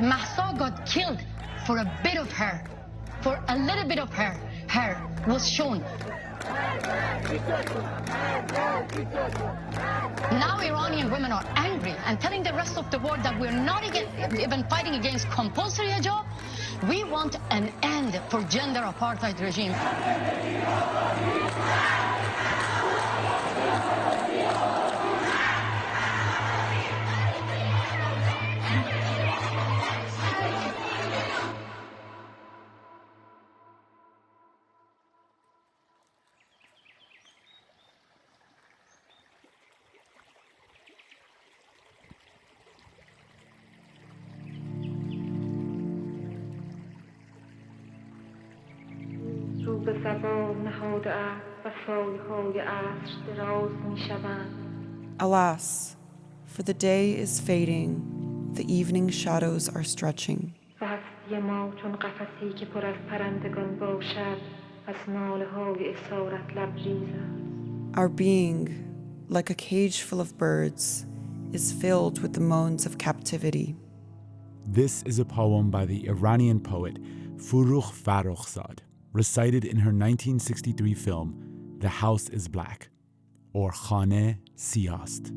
Mahsa got killed for a bit of her, for a little bit of her was shown. Now Iranian women are angry and telling the rest of the world that we're not even fighting against compulsory hijab. We want an end for gender apartheid regime. Alas, for the day is fading, the evening shadows are stretching. Our being, like a cage full of birds, is filled with the moans of captivity. This is a poem by the Iranian poet Furukh Farrokhzad, recited in her 1963 film, The House is Black, or Khane Siyast.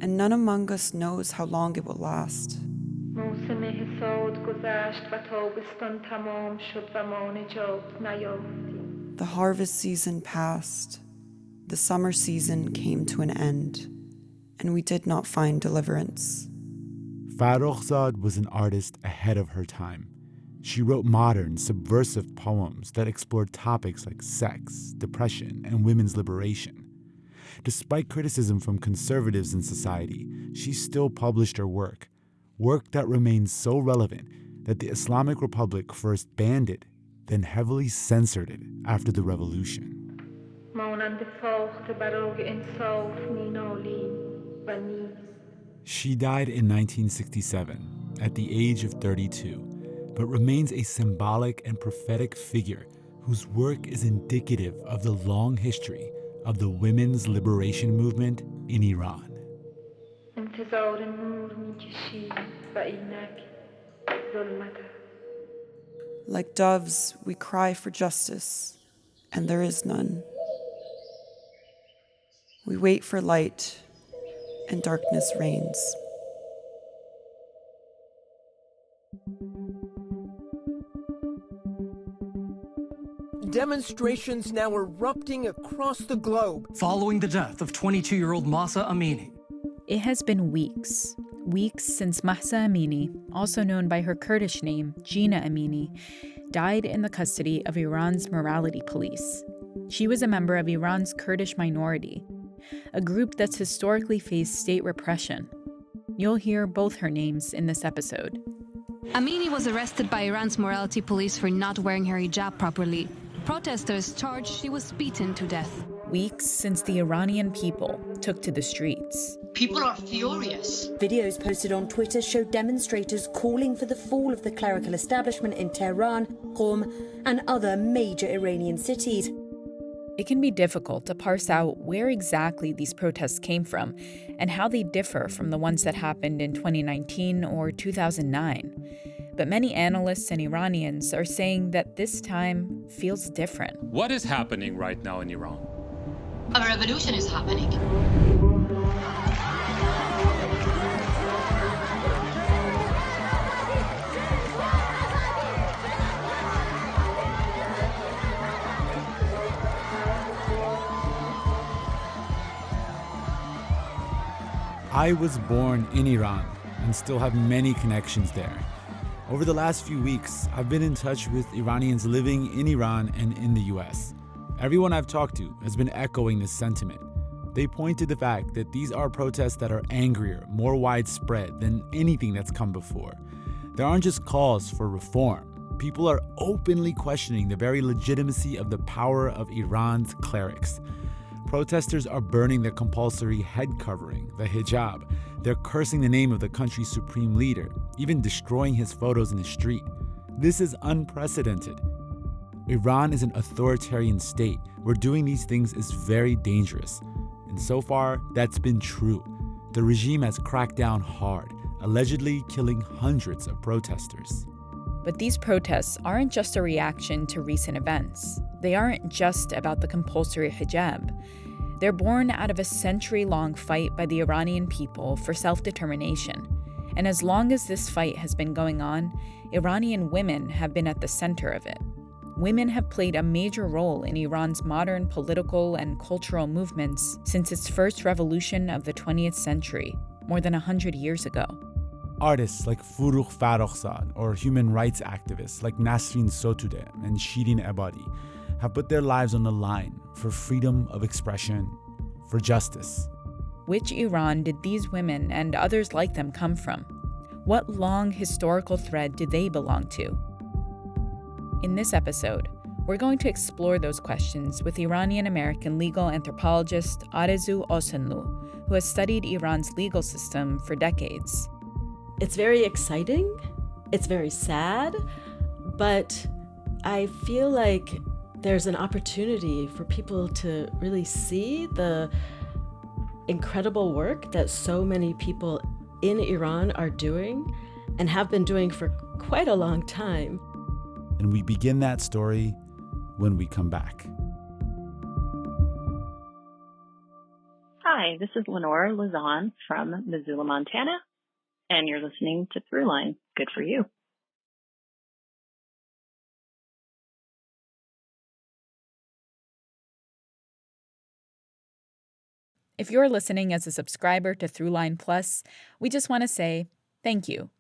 And none among us knows how long it will last. The harvest season passed, the summer season came to an end, and we did not find deliverance. Farrokhzad was an artist ahead of her time. She wrote modern, subversive poems that explored topics like sex, depression, and women's liberation. Despite criticism from conservatives in society, she still published her work that remains so relevant that the Islamic Republic first banned it, then heavily censored it after the revolution. She died in 1967 at the age of 32, but remains a symbolic and prophetic figure whose work is indicative of the long history of the women's liberation movement in Iran. Like doves, we cry for justice, and there is none. We wait for light, and darkness reigns. Demonstrations now erupting across the globe following the death of 22-year-old Mahsa Amini. It has been weeks since Mahsa Amini, also known by her Kurdish name, Jina Amini, died in the custody of Iran's morality police. She was a member of Iran's Kurdish minority, a group that's historically faced state repression. You'll hear both her names in this episode. Amini was arrested by Iran's morality police for not wearing her hijab properly. Protesters charged she was beaten to death. Weeks since the Iranian people took to the streets. People are furious. Videos posted on Twitter show demonstrators calling for the fall of the clerical establishment in Tehran, Qom, and other major Iranian cities. It can be difficult to parse out where exactly these protests came from and how they differ from the ones that happened in 2019 or 2009. But many analysts and Iranians are saying that this time feels different. What is happening right now in Iran? A revolution is happening. I was born in Iran and still have many connections there. Over the last few weeks, I've been in touch with Iranians living in Iran and in the US. Everyone I've talked to has been echoing this sentiment. They point to the fact that these are protests that are angrier, more widespread than anything that's come before. There aren't just calls for reform. People are openly questioning the very legitimacy of the power of Iran's clerics. Protesters are burning the compulsory head covering, the hijab. They're cursing the name of the country's supreme leader, even destroying his photos in the street. This is unprecedented. Iran is an authoritarian state where doing these things is very dangerous. And so far, that's been true. The regime has cracked down hard, allegedly killing hundreds of protesters. But these protests aren't just a reaction to recent events. They aren't just about the compulsory hijab. They're born out of a century-long fight by the Iranian people for self-determination. And as long as this fight has been going on, Iranian women have been at the center of it. Women have played a major role in Iran's modern political and cultural movements since its first revolution of the 20th century, more than 100 years ago. Artists like Furugh Farrokhzad or human rights activists like Nasrin Sotoudeh and Shirin Ebadi have put their lives on the line for freedom of expression, for justice. Which Iran did these women and others like them come from? What long historical thread do they belong to? In this episode, we're going to explore those questions with Iranian-American legal anthropologist Arzoo Osanloo, who has studied Iran's legal system for decades. It's very exciting, it's very sad, but I feel like there's an opportunity for people to really see the incredible work that so many people in Iran are doing and have been doing for quite a long time. And we begin that story when we come back. Hi, this is Lenore Lazan from Missoula, Montana, and you're listening to Throughline. Good for you. If you're listening as a subscriber to Throughline Plus, we just want to say thank you.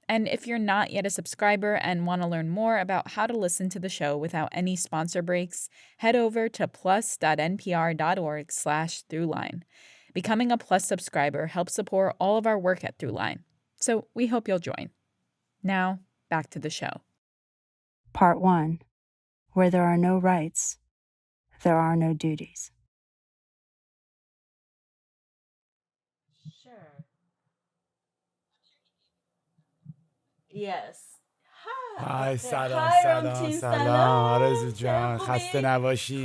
And if you're not yet a subscriber and want to learn more about how to listen to the show without any sponsor breaks, head over to plus.npr.org/Throughline. Becoming a Plus subscriber helps support all of our work at Throughline. So we hope you'll join. Now, back to the show. Part 1. Where there are no rights, there are no duties. Sure. Yes. Hi, salam. Arzoo jan, khaste nabashi.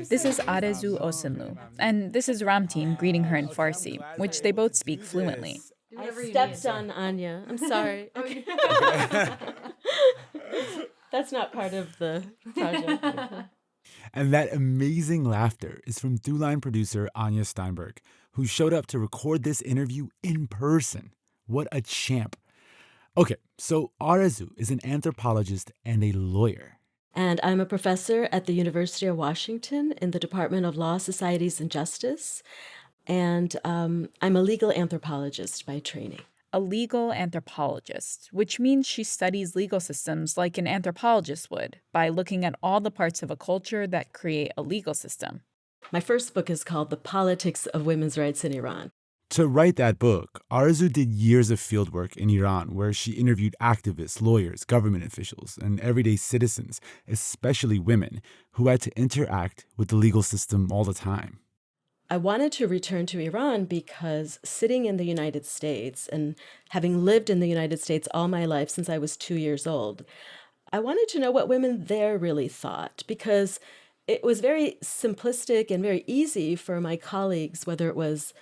This is Arzoo Osanloo, and this is Ramteen greeting her in Farsi, which they both speak fluently. I stepped on Anya. I'm sorry. Okay. That's not part of the project. And that amazing laughter is from Throughline producer Anya Steinberg, who showed up to record this interview in person. What a champ. Okay, so Arzoo is an anthropologist and a lawyer. And I'm a professor at the University of Washington in the Department of Law, Societies, and Justice. And I'm a legal anthropologist by training. A legal anthropologist, which means she studies legal systems like an anthropologist would by looking at all the parts of a culture that create a legal system. My first book is called The Politics of Women's Rights in Iran. To write that book, Arzoo did years of fieldwork in Iran where she interviewed activists, lawyers, government officials, and everyday citizens, especially women, who had to interact with the legal system all the time. I wanted to return to Iran because sitting in the United States and having lived in the United States all my life since I was 2 years old, I wanted to know what women there really thought, because it was very simplistic and very easy for my colleagues, whether it was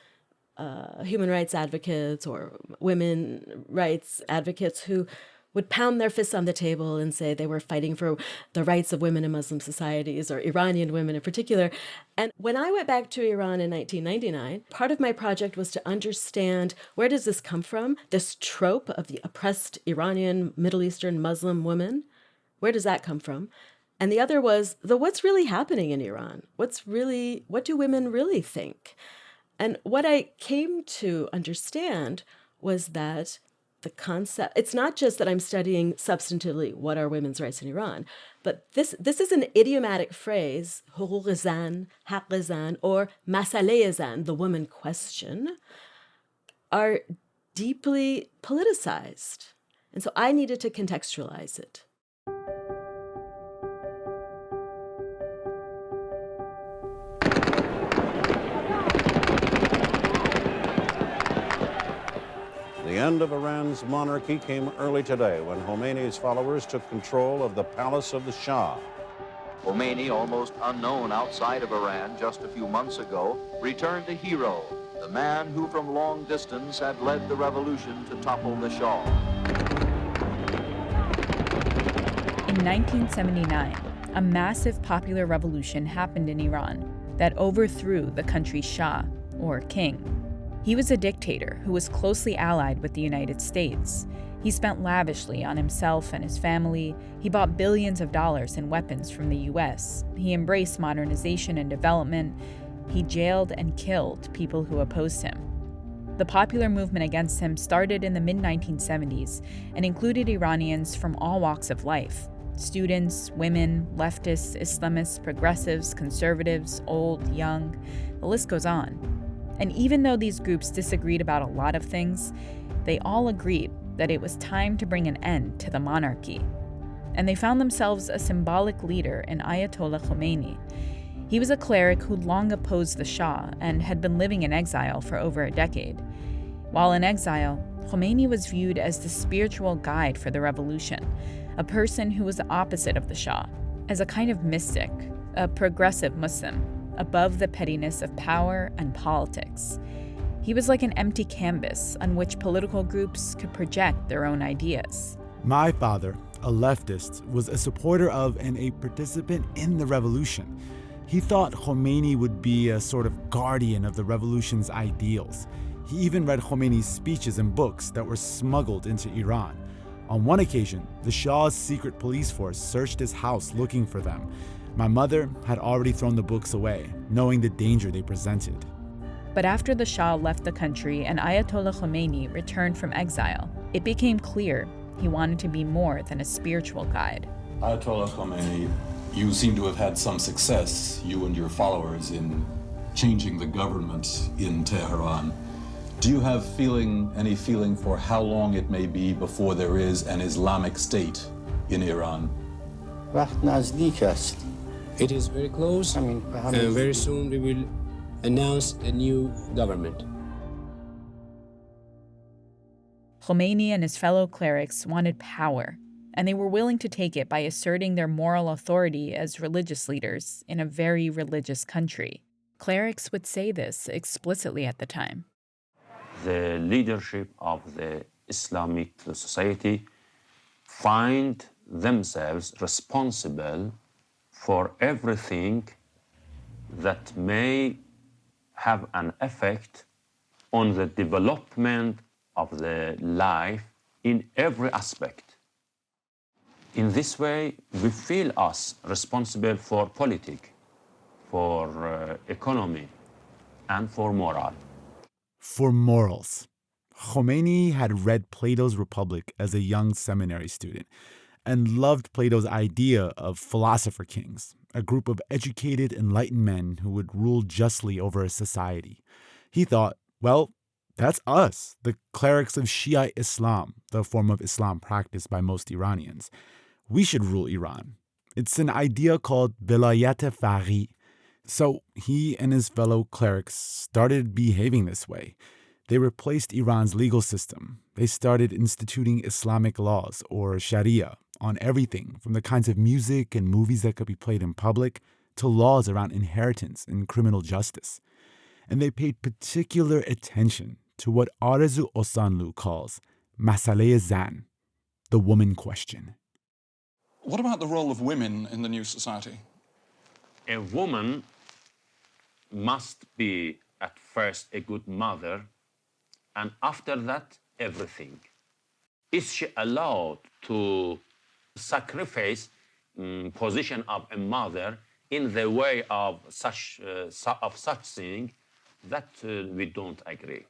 human rights advocates or women rights advocates, who would pound their fists on the table and say they were fighting for the rights of women in Muslim societies, or Iranian women in particular. And when I went back to Iran in 1999, part of my project was to understand, where does this come from? This trope of the oppressed Iranian, Middle Eastern, Muslim woman, where does that come from? And the other was what's really happening in Iran? What do women really think? And what I came to understand was that the concept, it's not just that I'm studying substantively what are women's rights in Iran, but this is an idiomatic phrase, حقوق زن, حق زن, or مسئله زن, the woman question, are deeply politicized. And so I needed to contextualize it. The end of Iran's monarchy came early today when Khomeini's followers took control of the palace of the Shah. Khomeini, almost unknown outside of Iran just a few months ago, returned a hero, the man who from long distance had led the revolution to topple the Shah. In 1979, a massive popular revolution happened in Iran that overthrew the country's Shah, or king. He was a dictator who was closely allied with the United States. He spent lavishly on himself and his family. He bought billions of dollars in weapons from the US. He embraced modernization and development. He jailed and killed people who opposed him. The popular movement against him started in the mid-1970s and included Iranians from all walks of life: students, women, leftists, Islamists, progressives, conservatives, old, young. The list goes on. And even though these groups disagreed about a lot of things, they all agreed that it was time to bring an end to the monarchy. And they found themselves a symbolic leader in Ayatollah Khomeini. He was a cleric who'd long opposed the Shah and had been living in exile for over a decade. While in exile, Khomeini was viewed as the spiritual guide for the revolution, a person who was the opposite of the Shah, as a kind of mystic, a progressive Muslim, above the pettiness of power and politics. He was like an empty canvas on which political groups could project their own ideas. My father, a leftist, was a supporter of and a participant in the revolution. He thought Khomeini would be a sort of guardian of the revolution's ideals. He even read Khomeini's speeches and books that were smuggled into Iran. On one occasion, the Shah's secret police force searched his house looking for them. My mother had already thrown the books away, knowing the danger they presented. But after the Shah left the country and Ayatollah Khomeini returned from exile, it became clear he wanted to be more than a spiritual guide. Ayatollah Khomeini, you seem to have had some success, you and your followers, in changing the government in Tehran. Do you have any feeling for how long it may be before there is an Islamic state in Iran? It is very close, and very soon we will announce a new government. Khomeini and his fellow clerics wanted power, and they were willing to take it by asserting their moral authority as religious leaders in a very religious country. Clerics would say this explicitly at the time. The leadership of the Islamic society find themselves responsible for everything that may have an effect on the development of the life in every aspect. In this way, we feel us responsible for politics, for economy, and for moral. For morals. Khomeini had read Plato's Republic as a young seminary student and loved Plato's idea of philosopher kings, a group of educated, enlightened men who would rule justly over a society. He thought, well, that's us, the clerics of Shia Islam, the form of Islam practiced by most Iranians. We should rule Iran. It's an idea called Vilayat-e-Faqih. So he and his fellow clerics started behaving this way. They replaced Iran's legal system. They started instituting Islamic laws, or Sharia, on everything from the kinds of music and movies that could be played in public to laws around inheritance and criminal justice. And they paid particular attention to what Arzoo Osanloo calls Masale Zan, the woman question. What about the role of women in the new society? A woman must be at first a good mother, and after that, everything. Is she allowed to sacrifice position of a mother in the way of such thing? That we don't agree.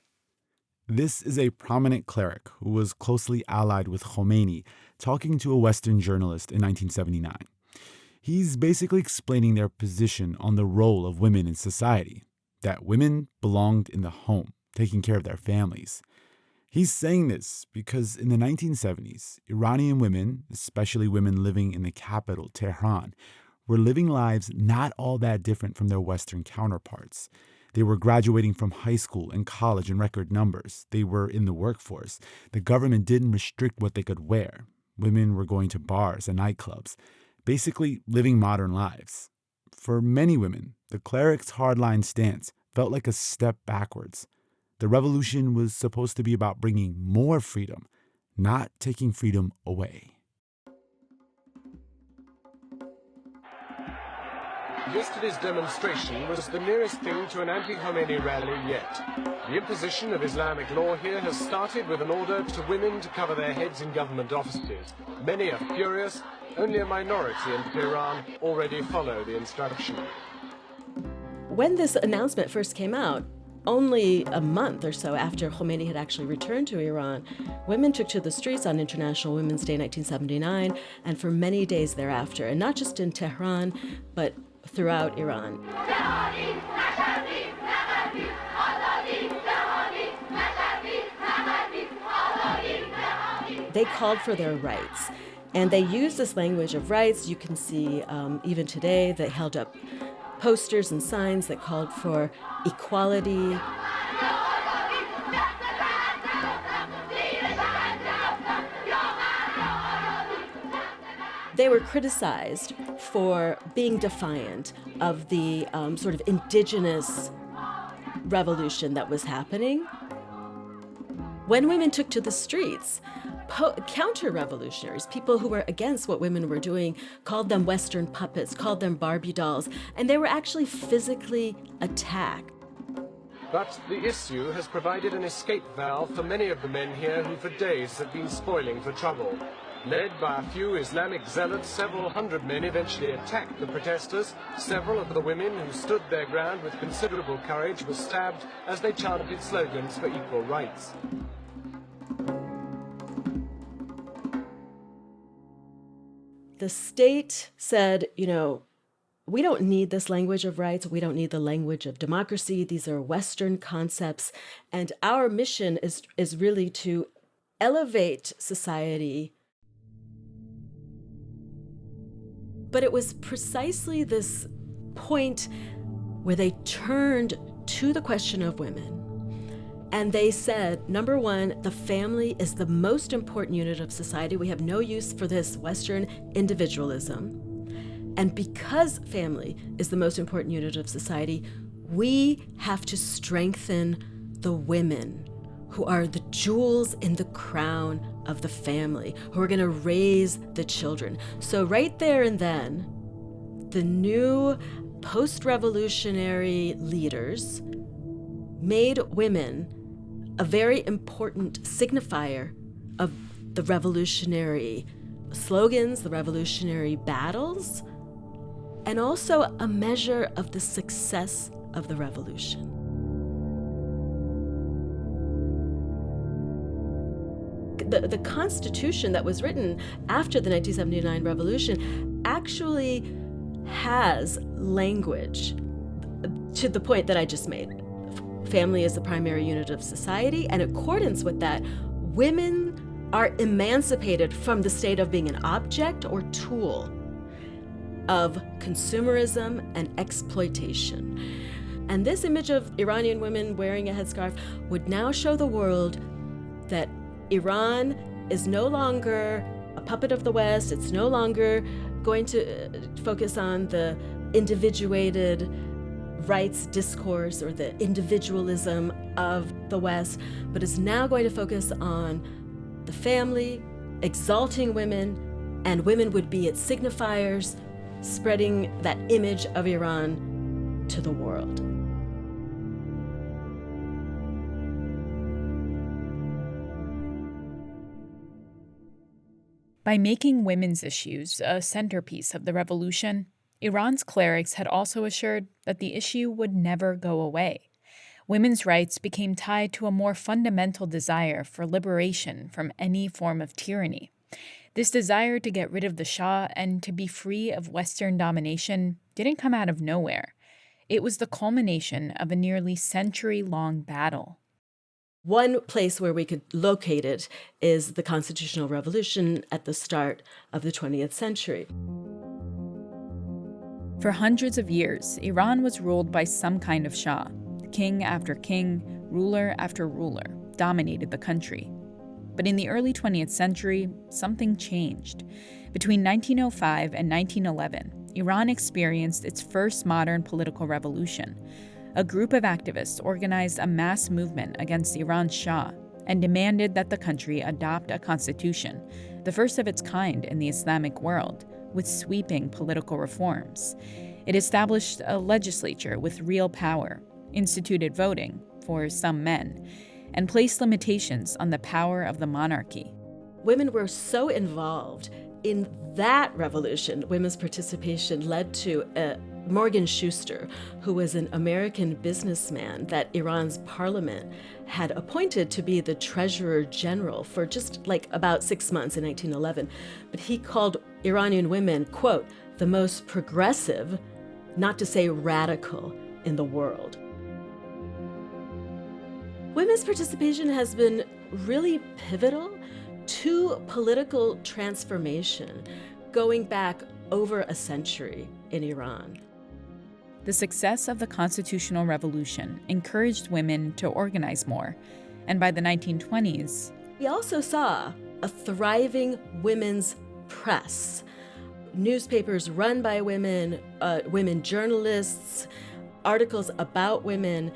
This is a prominent cleric who was closely allied with Khomeini, talking to a Western journalist in 1979. He's basically explaining their position on the role of women in society, that women belonged in the home, taking care of their families. He's saying this because in the 1970s, Iranian women, especially women living in the capital, Tehran, were living lives not all that different from their Western counterparts. They were graduating from high school and college in record numbers. They were in the workforce. The government didn't restrict what they could wear. Women were going to bars and nightclubs. basically living modern lives. For many women, the clerics' hardline stance felt like a step backwards. The revolution was supposed to be about bringing more freedom, not taking freedom away. Yesterday's demonstration was the nearest thing to an anti-Khomeini rally yet. The imposition of Islamic law here has started with an order to women to cover their heads in government offices. Many are furious. Only a minority in Tehran already follow the instruction. When this announcement first came out, only a month or so after Khomeini had actually returned to Iran, women took to the streets on International Women's Day 1979 and for many days thereafter, and not just in Tehran, but throughout Iran. They called for their rights, and they used this language of rights. You can see even today they held up posters and signs that called for equality. They were criticized for being defiant of the sort of indigenous revolution that was happening. When women took to the streets, counter-revolutionaries, people who were against what women were doing, called them Western puppets, called them Barbie dolls, and they were actually physically attacked. But the issue has provided an escape valve for many of the men here who for days have been spoiling for trouble. Led by a few Islamic zealots, several hundred men eventually attacked the protesters. Several of the women who stood their ground with considerable courage were stabbed as they chanted slogans for equal rights. The state said, we don't need this language of rights. We don't need the language of democracy. These are Western concepts. And our mission is really to elevate society. But it was precisely this point where they turned to the question of women. And they said, number one, the family is the most important unit of society. We have no use for this Western individualism. And because family is the most important unit of society, we have to strengthen the women who are the jewels in the crown of the family, who are going to raise the children. So right there and then, the new post-revolutionary leaders made women a very important signifier of the revolutionary slogans, the revolutionary battles, and also a measure of the success of the revolution. The Constitution that was written after the 1979 revolution actually has language to the point that I just made. Family is the primary unit of society, and in accordance with that, women are emancipated from the state of being an object or tool of consumerism and exploitation. And this image of Iranian women wearing a headscarf would now show the world that Iran is no longer a puppet of the West. It's no longer going to focus on the individuated rights discourse or the individualism of the West, but is now going to focus on the family, exalting women, and women would be its signifiers, spreading that image of Iran to the world. By making women's issues a centerpiece of the revolution, Iran's clerics had also assured that the issue would never go away. Women's rights became tied to a more fundamental desire for liberation from any form of tyranny. This desire to get rid of the Shah and to be free of Western domination didn't come out of nowhere. It was the culmination of a nearly century-long battle. One place where we could locate it is the Constitutional Revolution at the start of the 20th century. For hundreds of years, Iran was ruled by some kind of Shah. King after king, ruler after ruler, dominated the country. But in the early 20th century, something changed. Between 1905 and 1911, Iran experienced its first modern political revolution. A group of activists organized a mass movement against Iran's Shah and demanded that the country adopt a constitution, the first of its kind in the Islamic world, with sweeping political reforms. It established a legislature with real power, instituted voting for some men, and placed limitations on the power of the monarchy. Women were so involved in that revolution. Women's participation led to Morgan Schuster, who was an American businessman that Iran's parliament had appointed to be the treasurer general for just like about 6 months in 1911. But he called Iranian women, quote, the most progressive, not to say radical, in the world. Women's participation has been really pivotal to political transformation going back over a century in Iran. The success of the constitutional revolution encouraged women to organize more, and by the 1920s, we also saw a thriving women's press. Newspapers run by women, women journalists, articles about women,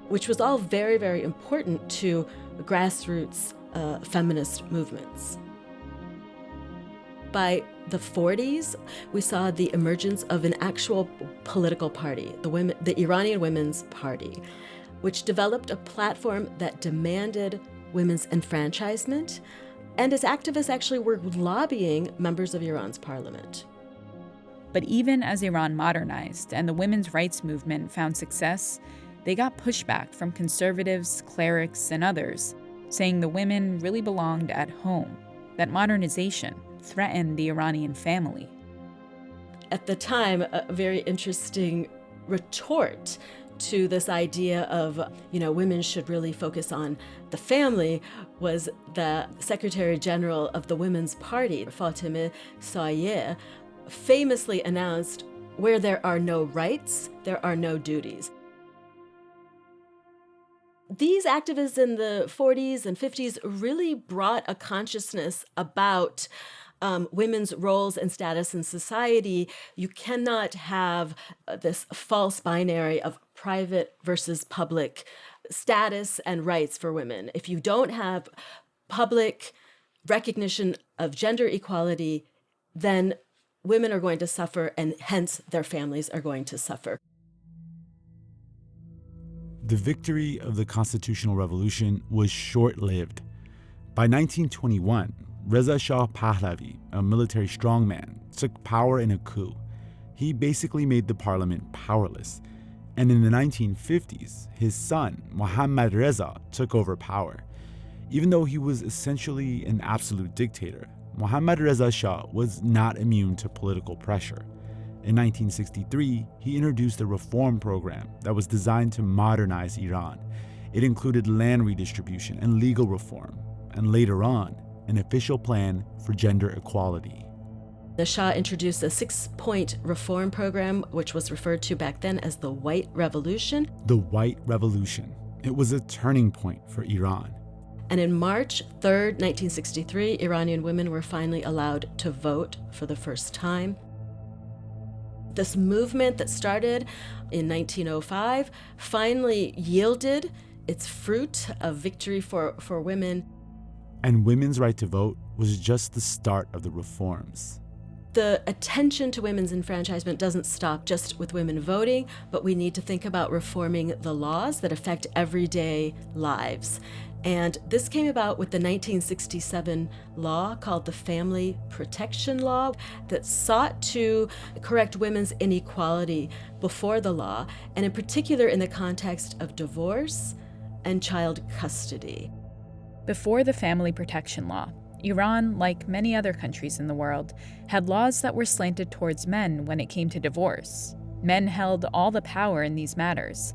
which was all very, very important to grassroots feminist movements. By the 40s, we saw the emergence of an actual political party, the Iranian Women's Party, which developed a platform that demanded women's enfranchisement, and its activists actually were lobbying members of Iran's parliament. But even as Iran modernized and the women's rights movement found success, they got pushback from conservatives, clerics, and others, saying the women really belonged at home, that modernization threatened the Iranian family. At the time, a very interesting retort to this idea of, women should really focus on the family was the Secretary General of the Women's Party, Fatemeh Sayeh, famously announced, where there are no rights, there are no duties. These activists in the 40s and 50s really brought a consciousness about women's roles and status in society. You cannot have this false binary of private versus public status and rights for women. If you don't have public recognition of gender equality, then women are going to suffer, and hence their families are going to suffer. The victory of the constitutional revolution was short-lived. By 1921, Reza Shah Pahlavi, a military strongman, took power in a coup. He basically made the parliament powerless. And in the 1950s, his son, Mohammad Reza, took over power. Even though he was essentially an absolute dictator, Mohammad Reza Shah was not immune to political pressure. In 1963, he introduced a reform program that was designed to modernize Iran. It included land redistribution and legal reform, and later on, an official plan for gender equality. The Shah introduced a 6-point reform program, which was referred to back then as the White Revolution. The White Revolution. It was a turning point for Iran. And in March 3rd, 1963, Iranian women were finally allowed to vote for the first time. This movement that started in 1905 finally yielded its fruit of victory for women. And women's right to vote was just the start of the reforms. The attention to women's enfranchisement doesn't stop just with women voting, but we need to think about reforming the laws that affect everyday lives. And this came about with the 1967 law called the Family Protection Law that sought to correct women's inequality before the law, and in particular in the context of divorce and child custody. Before the Family Protection Law, Iran, like many other countries in the world, had laws that were slanted towards men when it came to divorce. Men held all the power in these matters.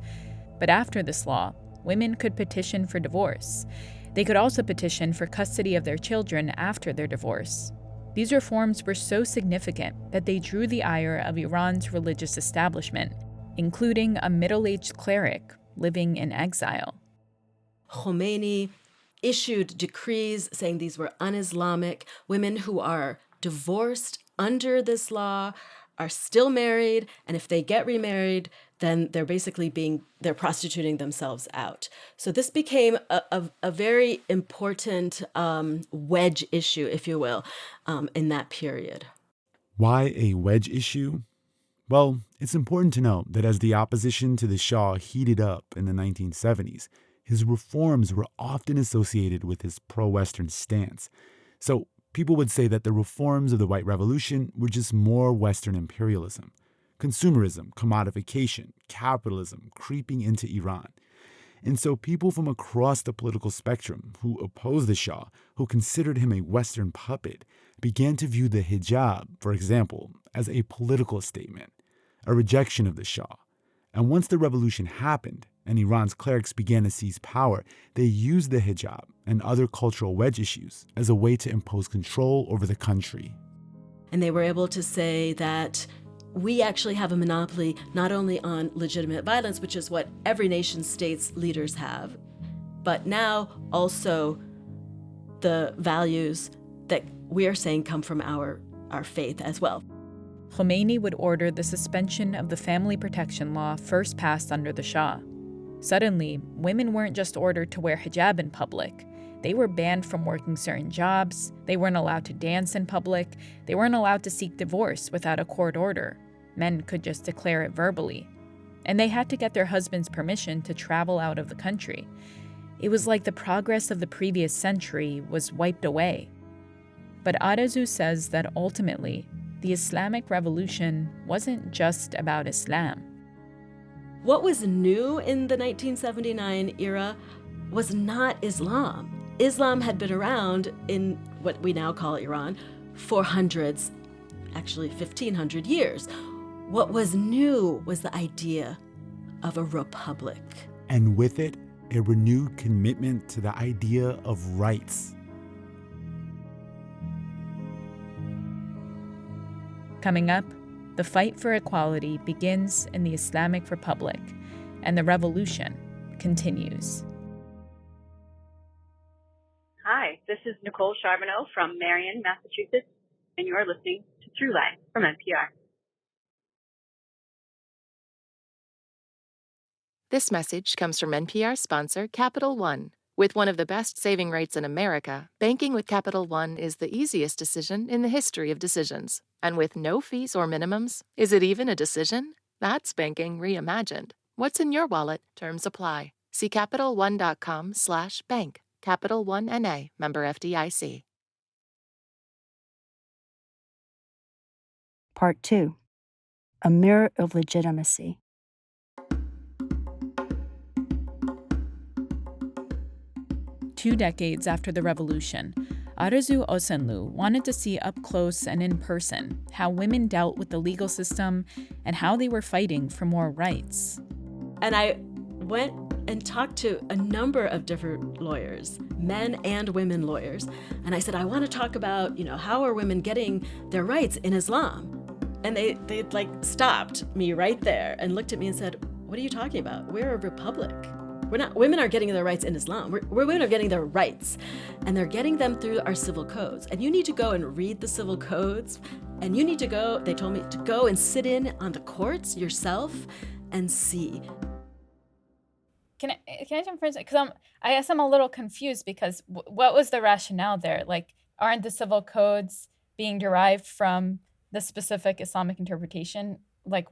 But after this law, women could petition for divorce. They could also petition for custody of their children after their divorce. These reforms were so significant that they drew the ire of Iran's religious establishment, including a middle-aged cleric living in exile. Khomeini issued decrees saying these were un-Islamic. Women who are divorced under this law are still married, and if they get remarried, then they're basically they're prostituting themselves out. So this became a very important wedge issue, if you will, in that period. Why a wedge issue? Well, it's important to note that as the opposition to the Shah heated up in the 1970s, his reforms were often associated with his pro-Western stance. So people would say that the reforms of the White Revolution were just more Western imperialism, consumerism, commodification, capitalism creeping into Iran. And so people from across the political spectrum who opposed the Shah, who considered him a Western puppet, began to view the hijab, for example, as a political statement, a rejection of the Shah. And once the revolution happened and Iran's clerics began to seize power, they used the hijab and other cultural wedge issues as a way to impose control over the country. And they were able to say that we actually have a monopoly not only on legitimate violence, which is what every nation state's leaders have, but now also the values that we are saying come from our faith as well. Khomeini would order the suspension of the family protection law first passed under the Shah. Suddenly, women weren't just ordered to wear hijab in public. They were banned from working certain jobs, they weren't allowed to dance in public, they weren't allowed to seek divorce without a court order. Men could just declare it verbally. And they had to get their husband's permission to travel out of the country. It was like the progress of the previous century was wiped away. But Arzoo says that ultimately, the Islamic Revolution wasn't just about Islam. What was new in the 1979 era was not Islam. Islam had been around in what we now call Iran for hundreds, actually 1,500 years. What was new was the idea of a republic. And with it, a renewed commitment to the idea of rights. Coming up, the fight for equality begins in the Islamic Republic, and the revolution continues. Hi, this is Nicole Charbonneau from Marion, Massachusetts, and you're listening to Throughline from NPR. This message comes from NPR sponsor Capital One. With one of the best saving rates in America, banking with Capital One is the easiest decision in the history of decisions. And with no fees or minimums, is it even a decision? That's banking reimagined. What's in your wallet? Terms apply. See CapitalOne.com/bank. Capital One N.A., member FDIC. Part 2. A Mirror of Legitimacy. Two decades after the revolution, Arzoo Osanloo wanted to see up close and in person how women dealt with the legal system and how they were fighting for more rights. And I went and talked to a number of different lawyers, men and women lawyers. And I said, I want to talk about, how are women getting their rights in Islam? And they stopped me right there and looked at me and said, what are you talking about? We're a republic. Women are getting their rights in Islam. Women are getting their rights, and they're getting them through our civil codes. And you need to go and read the civil codes, and you need to go, they told me, to go and sit in on the courts yourself and see. Can I jump for a second? Because I guess I'm a little confused because what was the rationale there? Like, aren't the civil codes being derived from the specific Islamic interpretation? Like,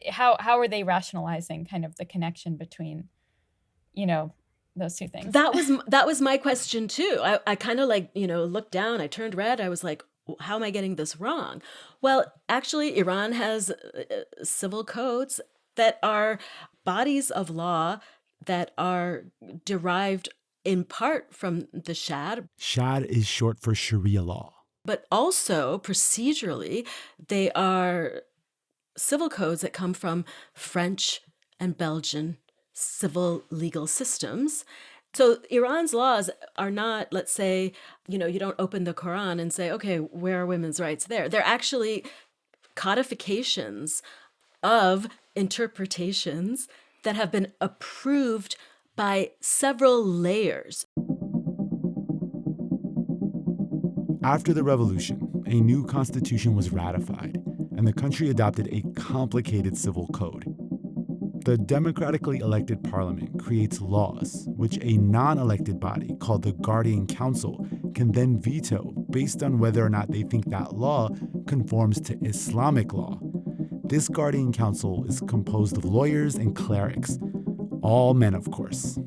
how are they rationalizing kind of the connection between, those two things? That was my question too. I kind of looked down, I turned red. I was like, how am I getting this wrong? Well, actually, Iran has civil codes that are bodies of law that are derived in part from the Shad. Shad is short for Sharia law. But also, procedurally, they are civil codes that come from French and Belgian civil legal systems. So Iran's laws are not, let's say, you don't open the Quran and say, okay, where are women's rights there? They're actually codifications of interpretations that have been approved by several layers. After the revolution, a new constitution was ratified, and the country adopted a complicated civil code. The democratically elected parliament creates laws, which a non-elected body called the Guardian Council can then veto based on whether or not they think that law conforms to Islamic law. This Guardian Council is composed of lawyers and clerics, all men, of course.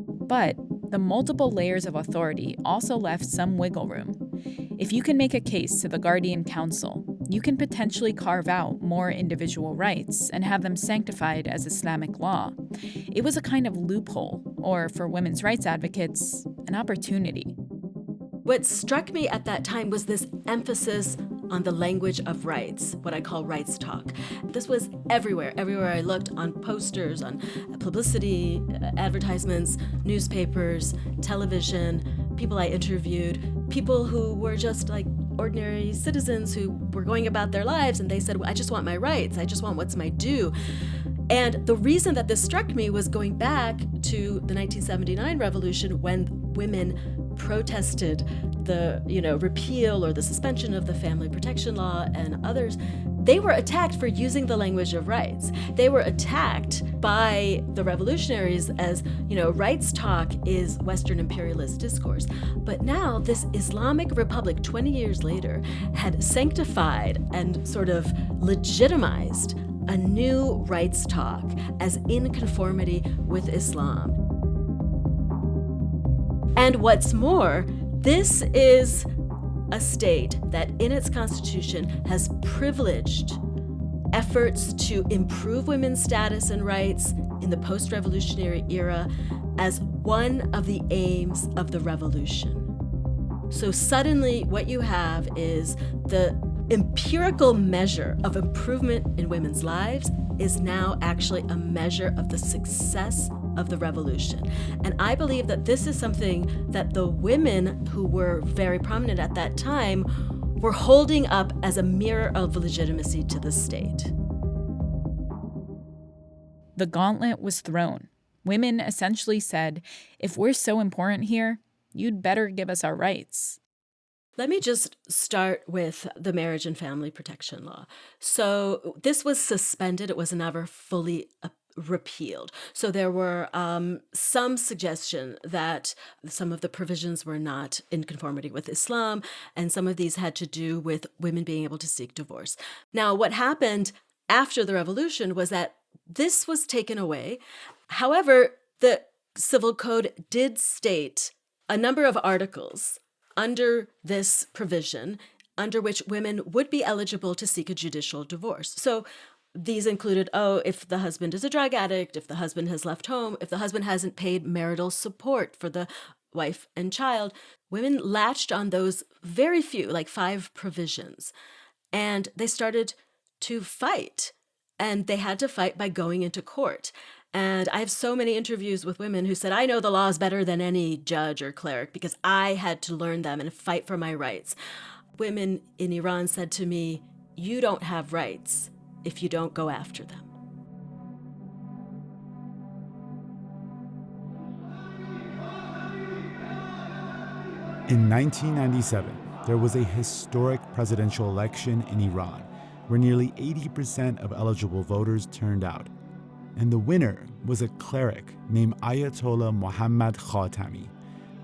But the multiple layers of authority also left some wiggle room. If you can make a case to the Guardian Council, you can potentially carve out more individual rights and have them sanctified as Islamic law. It was a kind of loophole, or for women's rights advocates, an opportunity. What struck me at that time was this emphasis on the language of rights, what I call rights talk. This was everywhere I looked, on posters, on publicity, advertisements, newspapers, television, people I interviewed, people who were just like ordinary citizens who were going about their lives, and they said, well, I just want my rights, I just want what's my due. And the reason that this struck me was going back to the 1979 revolution, when women protested the repeal or the suspension of the family protection law and others. They were attacked for using the language of rights. They were attacked by the revolutionaries as, rights talk is Western imperialist discourse. But now this Islamic Republic, 20 years later, had sanctified and sort of legitimized a new rights talk as in conformity with Islam. And what's more, this is a state that in its constitution has privileged efforts to improve women's status and rights in the post-revolutionary era as one of the aims of the revolution. So suddenly what you have is the empirical measure of improvement in women's lives is now actually a measure of the success of the revolution. And I believe that this is something that the women who were very prominent at that time were holding up as a mirror of legitimacy to the state. The gauntlet was thrown. Women essentially said, if we're so important here, you'd better give us our rights. Let me just start with the marriage and family protection law. So this was suspended. It was never fully repealed. So there were some suggestion that some of the provisions were not in conformity with Islam, and some of these had to do with women being able to seek divorce. Now, what happened after the revolution was that this was taken away. However, the Civil Code did state a number of articles under this provision under which women would be eligible to seek a judicial divorce. So these included, if the husband is a drug addict, if the husband has left home, if the husband hasn't paid marital support for the wife and child. Women latched on those very few, like 5 provisions, and they started to fight. And they had to fight by going into court. And I have so many interviews with women who said, I know the laws better than any judge or cleric because I had to learn them and fight for my rights. Women in Iran said to me, you don't have rights if you don't go after them. In 1997, there was a historic presidential election in Iran where nearly 80% of eligible voters turned out. And the winner was a cleric named Ayatollah Mohammad Khatami.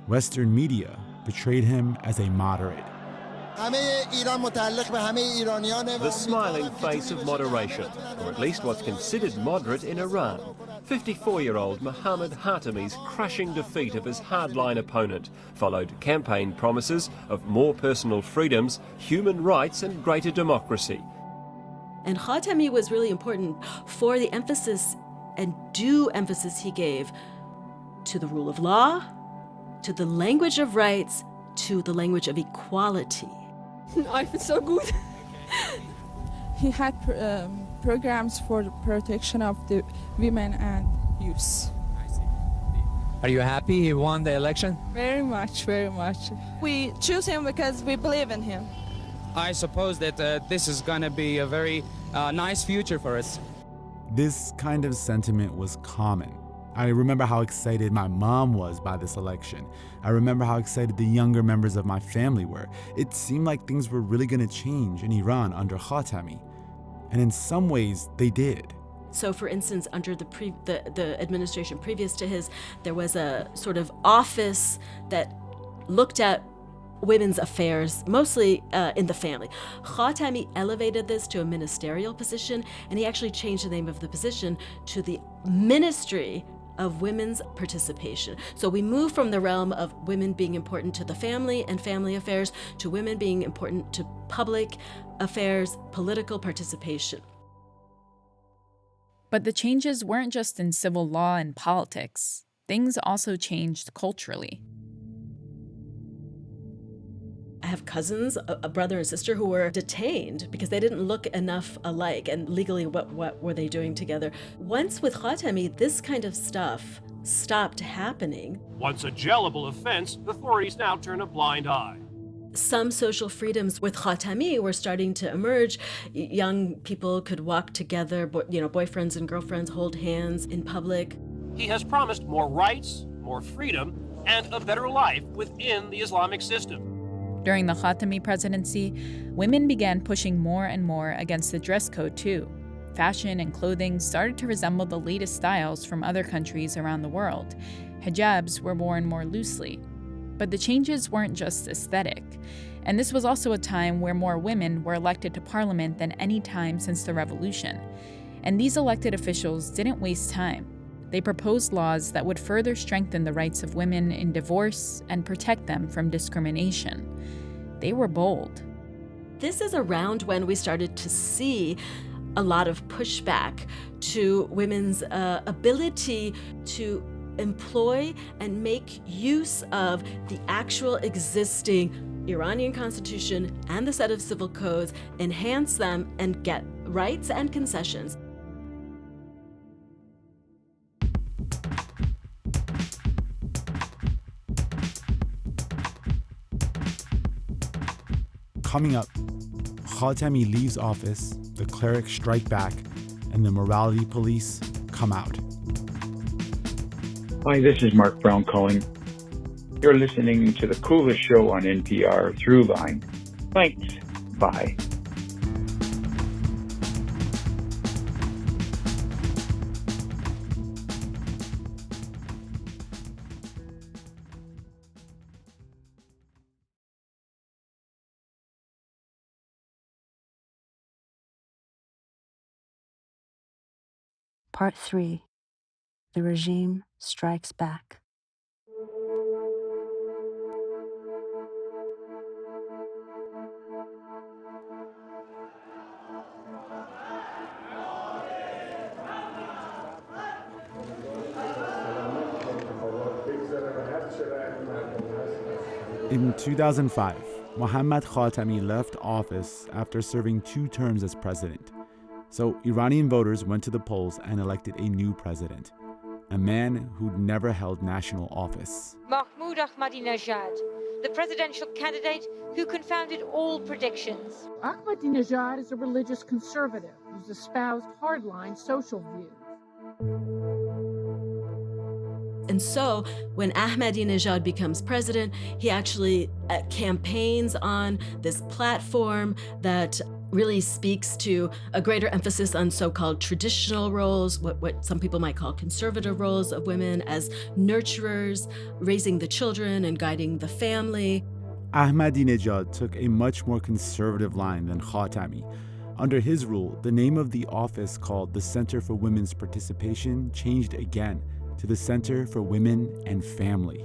Western media portrayed him as a moderate. The smiling face of moderation, or at least what's considered moderate in Iran. 54-year-old Mohammad Khatami's crushing defeat of his hardline opponent followed campaign promises of more personal freedoms, human rights and greater democracy. And Khatami was really important for the emphasis and due emphasis he gave to the rule of law, to the language of rights, to the language of equality. I feel so good. He had programs for the protection of the women and youth. Are you happy he won the election? Very much, very much. We choose him because we believe in him. I suppose that this is going to be a very nice future for us. This kind of sentiment was common. I remember how excited my mom was by this election. I remember how excited the younger members of my family were. It seemed like things were really going to change in Iran under Khatami. And in some ways, they did. So, for instance, under the administration previous to his, there was a sort of office that looked at women's affairs, mostly in the family. Khatami elevated this to a ministerial position, and he actually changed the name of the position to the Ministry of Women's Participation. So we move from the realm of women being important to the family and family affairs to women being important to public affairs, political participation. But the changes weren't just in civil law and politics. Things also changed culturally. I have cousins, a brother and sister, who were detained because they didn't look enough alike, and legally what were they doing together? Once with Khatami, this kind of stuff stopped happening. Once a jailable offense, authorities now turn a blind eye. Some social freedoms with Khatami were starting to emerge. Young people could walk together, boyfriends and girlfriends hold hands in public. He has promised more rights, more freedom, and a better life within the Islamic system. During the Khatami presidency, women began pushing more and more against the dress code too. Fashion and clothing started to resemble the latest styles from other countries around the world. Hijabs were worn more loosely. But the changes weren't just aesthetic. And this was also a time where more women were elected to parliament than any time since the revolution. And these elected officials didn't waste time. They proposed laws that would further strengthen the rights of women in divorce and protect them from discrimination. They were bold. This is around when we started to see a lot of pushback to women's ability to employ and make use of the actual existing Iranian constitution and the set of civil codes, enhance them, and get rights and concessions. Coming up, Khatami leaves office, the clerics strike back, and the morality police come out. Hi, this is Mark Brown calling. You're listening to the coolest show on NPR, Throughline. Thanks. Bye. Part 3. The regime strikes back. In 2005, Mohammad Khatami left office after serving 2 terms as president. So Iranian voters went to the polls and elected a new president, a man who'd never held national office. Mahmoud Ahmadinejad, the presidential candidate who confounded all predictions. Ahmadinejad is a religious conservative who's espoused hardline social views. And so when Ahmadinejad becomes president, he actually campaigns on this platform that really speaks to a greater emphasis on so-called traditional roles, what some people might call conservative roles of women as nurturers, raising the children and guiding the family. Ahmadinejad took a much more conservative line than Khatami. Under his rule, the name of the office called the Center for Women's Participation changed again to the Center for Women and Family.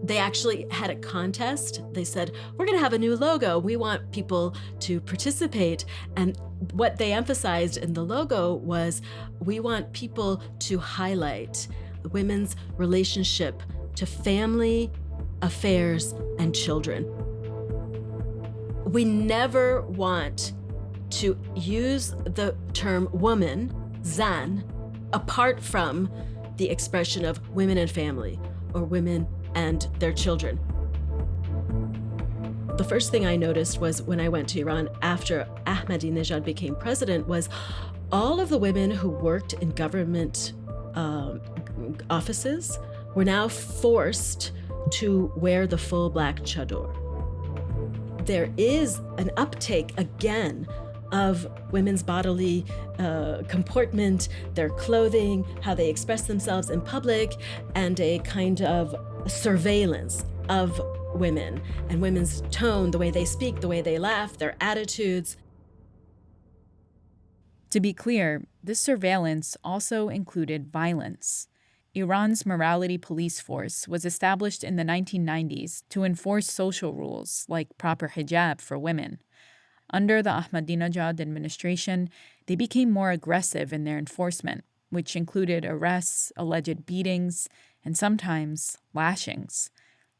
They actually had a contest. They said, we're going to have a new logo. We want people to participate. And what they emphasized in the logo was, we want people to highlight women's relationship to family, affairs, and children. We never want to use the term woman, zan, apart from the expression of women and family, or women and their children. The first thing I noticed was when I went to Iran after Ahmadinejad became president was all of the women who worked in government offices were now forced to wear the full black chador. There is an uptake again of women's bodily comportment, their clothing, how they express themselves in public, and a kind of surveillance of women and women's tone, the way they speak, the way they laugh, their attitudes. To be clear, this surveillance also included violence. Iran's morality police force was established in the 1990s to enforce social rules like proper hijab for women. Under the Ahmadinejad administration, they became more aggressive in their enforcement, which included arrests, alleged beatings, and sometimes lashings.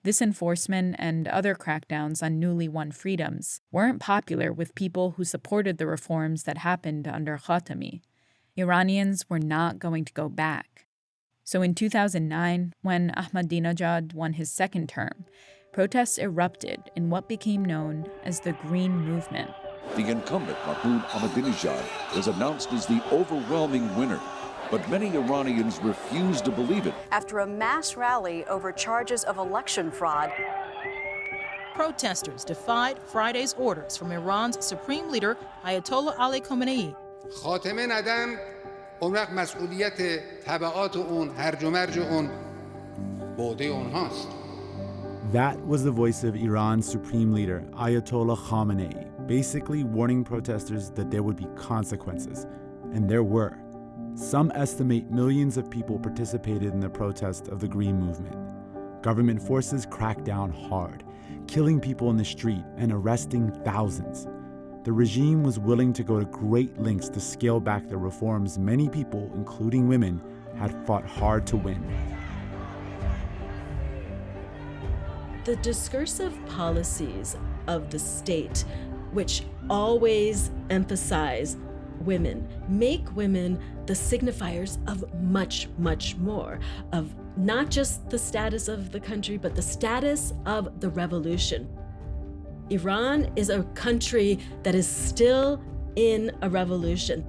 This enforcement and other crackdowns on newly won freedoms weren't popular with people who supported the reforms that happened under Khatami. Iranians were not going to go back. So in 2009, when Ahmadinejad won his second term, protests erupted in what became known as the Green Movement. The incumbent, Mahsa Ahmadinejad, was announced as the overwhelming winner, but many Iranians refused to believe it. After a mass rally over charges of election fraud, protesters defied Friday's orders from Iran's supreme leader, Ayatollah Ali Khamenei. خاتمه ندم اون وقت مسئولیت تبعات اون هرج و مرج اون به عهده اونهاست. That was the voice of Iran's supreme leader, Ayatollah Khamenei, basically warning protesters that there would be consequences. And there were. Some estimate millions of people participated in the protest of the Green Movement. Government forces cracked down hard, killing people in the street and arresting thousands. The regime was willing to go to great lengths to scale back the reforms many people, including women, had fought hard to win. The discursive policies of the state, which always emphasize women, make women the signifiers of much, much more, of not just the status of the country, but the status of the revolution. Iran is a country that is still in a revolution.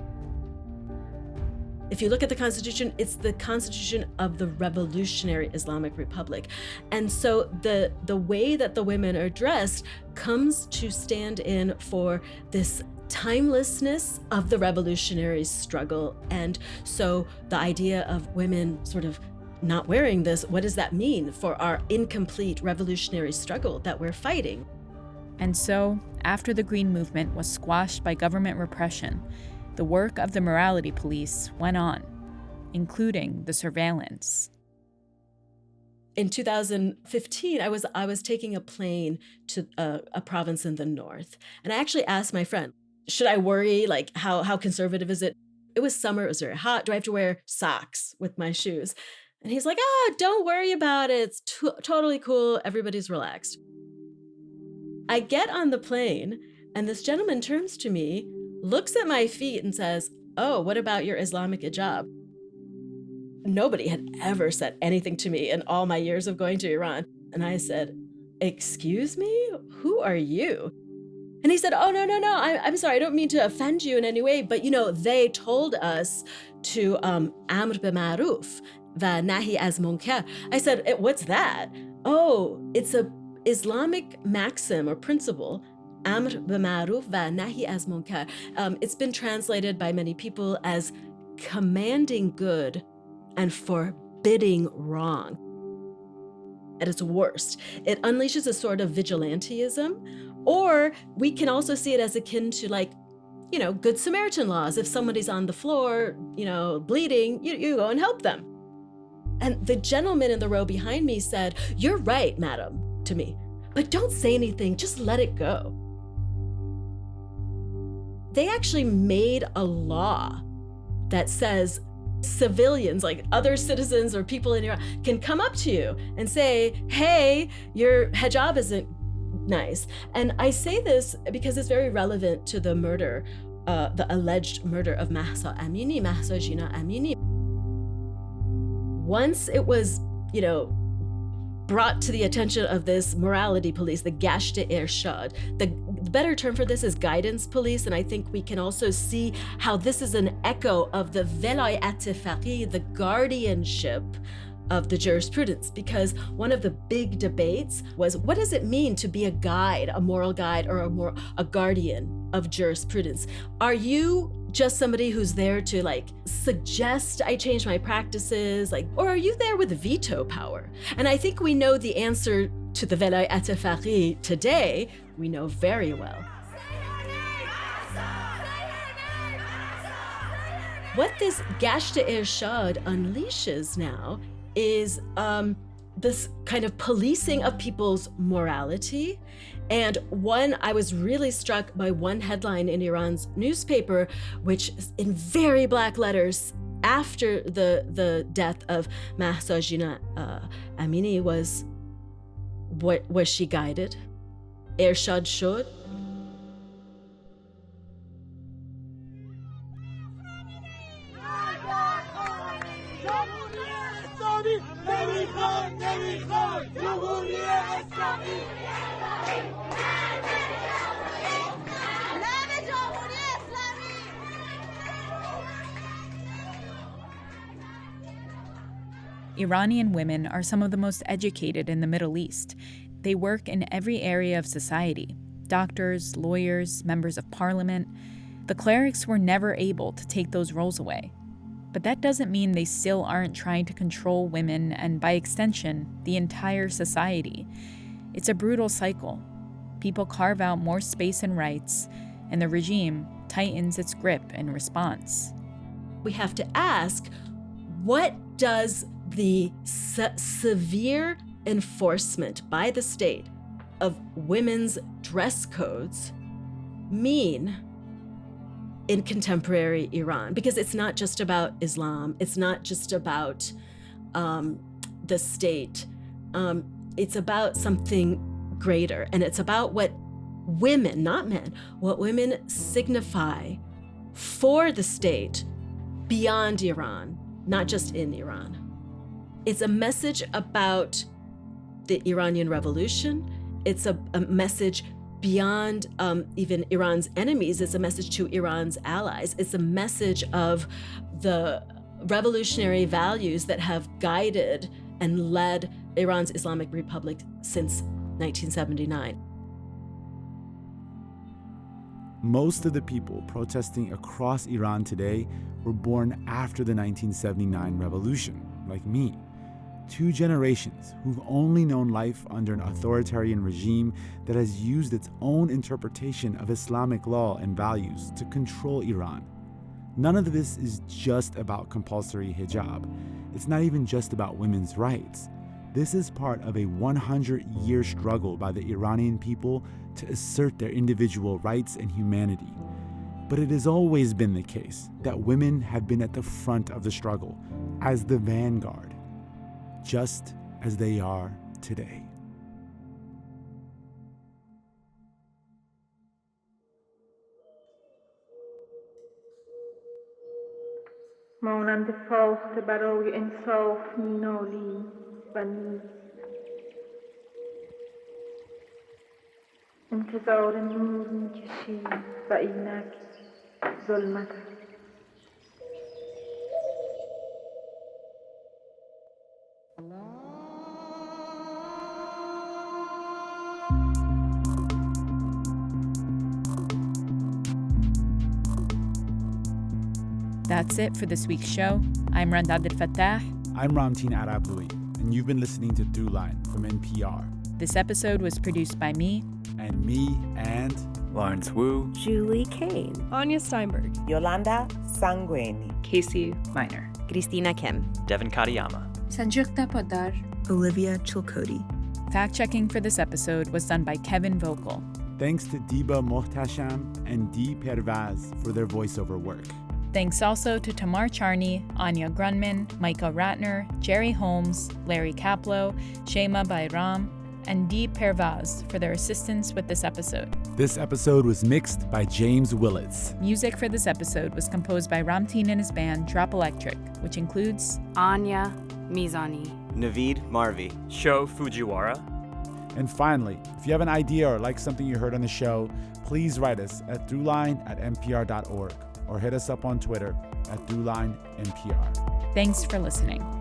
If you look at the Constitution, it's the Constitution of the Revolutionary Islamic Republic. And so the way that the women are dressed comes to stand in for this timelessness of the revolutionary struggle. And so the idea of women sort of not wearing this, what does that mean for our incomplete revolutionary struggle that we're fighting? And so, after the Green Movement was squashed by government repression, the work of the morality police went on, including the surveillance. In 2015, I was taking a plane to a province in the north. And I actually asked my friend, should I worry? Like, how conservative is it? It was summer, it was very hot. Do I have to wear socks with my shoes? And he's like, don't worry about it. It's totally cool. Everybody's relaxed. I get on the plane, and this gentleman turns to me, looks at my feet, and says, "Oh, what about your Islamic hijab?" Nobody had ever said anything to me in all my years of going to Iran. And I said, "Excuse me? Who are you?" And he said, "Oh, no. I'm sorry. I don't mean to offend you in any way. But, they told us to amr b'ma'ruf va nahi az munkar." I said, "What's that?" "Oh, it's a Islamic maxim or principle, amr b'ma'ruf va nahi az munkar. It's been translated by many people as commanding good and forbidding wrong. At its worst, it unleashes a sort of vigilantism, or we can also see it as akin to Good Samaritan laws. If somebody's on the floor, bleeding, you go and help them." And the gentleman in the row behind me said, "You're right, madam," to me, "but don't say anything, just let it go." They actually made a law that says civilians, like other citizens or people in Iran, can come up to you and say, "Hey, your hijab isn't nice." And I say this because it's very relevant to the murder, the alleged murder of Mahsa Amini, Mahsa Jina Amini. Once it was, brought to the attention of this morality police, the Gasht-e Irshad, The better term for this is guidance police, and I think we can also see how this is an echo of the velayat faqih, the guardianship of the jurisprudence, because one of the big debates was, what does it mean to be a guide, a moral guide, or a guardian of jurisprudence? Are you just somebody who's there to suggest I change my practices, or are you there with veto power? And I think we know the answer to the velayat faqih today. We know very well. What this Gasht Irshad unleashes now is this kind of policing of people's morality. And I was really struck by one headline in Iran's newspaper, which in very black letters after the death of Mahsa Jina Amini was she guided? Irshad shod. Iranian women are some of the most educated in the Middle East. They work in every area of society: doctors, lawyers, members of parliament. The clerics were never able to take those roles away. But that doesn't mean they still aren't trying to control women and, by extension, the entire society. It's a brutal cycle. People carve out more space and rights, and the regime tightens its grip in response. We have to ask, what does the severe enforcement by the state of women's dress codes mean in contemporary Iran? Because it's not just about Islam, it's not just about the state, it's about something greater, and it's about what women, not men, what women signify for the state beyond Iran, not just in Iran. It's a message about the Iranian Revolution. It's a message beyond even Iran's enemies. It's a message to Iran's allies. It's a message of the revolutionary values that have guided and led Iran's Islamic Republic since 1979. Most of the people protesting across Iran today were born after the 1979 revolution, like me. 2 generations who've only known life under an authoritarian regime that has used its own interpretation of Islamic law and values to control Iran. None of this is just about compulsory hijab. It's not even just about women's rights. This is part of a 100-year struggle by the Iranian people to assert their individual rights and humanity. But it has always been the case that women have been at the front of the struggle, as the vanguard, just as they are today. مانند فاخته برای انصاف مینالی و نیست انتظار نور میکشی و اینک ظلمت است. That's it for this week's show. I'm Rand Abdel-Fattah. I'm Ramteen Arablouei, and you've been listening to Throughline from NPR. This episode was produced by me. And Lawrence Wu, Julie Kane, Anya Steinberg, Yolanda Sangweni, Casey Miner, Christina Kim, Devin Katayama, Sanjukta Padar, Olivia Chilcote. Fact-checking for this episode was done by Kevin Vogel. Thanks to Diba Mohtasham and Dee Pervaz for their voiceover work. Thanks also to Tamar Charney, Anya Grunman, Micah Ratner, Jerry Holmes, Larry Kaplow, Shema Bayram, and Dee Pervaz for their assistance with this episode. This episode was mixed by James Willits. Music for this episode was composed by Ramteen and his band Drop Electric, which includes Anya Mizani, Naveed Marvi, Sho Fujiwara, And finally, if you have an idea or like something you heard on the show, please write us at throughline@npr.org or hit us up on Twitter at throughlinenpr. Thanks for listening.